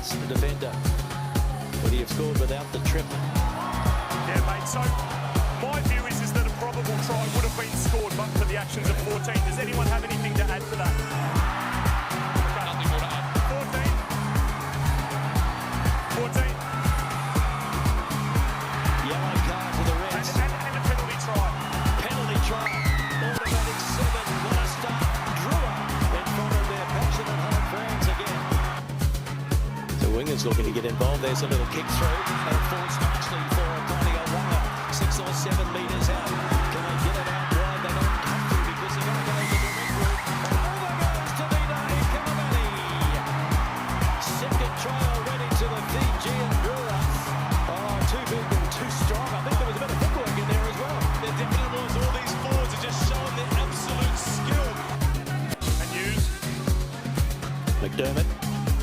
past the defender. Would he have scored without the trip? Yeah, mate, so my view is that a probable try would have been scored but for the actions of 14. Does anyone have anything to add to that? Nothing more to add. 14. Yellow card to the Reds. And a penalty try. Penalty try. Automatic 7. What a start. Driller in front of their passionate home fans again. So Wingers looking to get involved. There's a little kick through and it falls nicely for Connie O'Wanga. 6 or 7 metres out.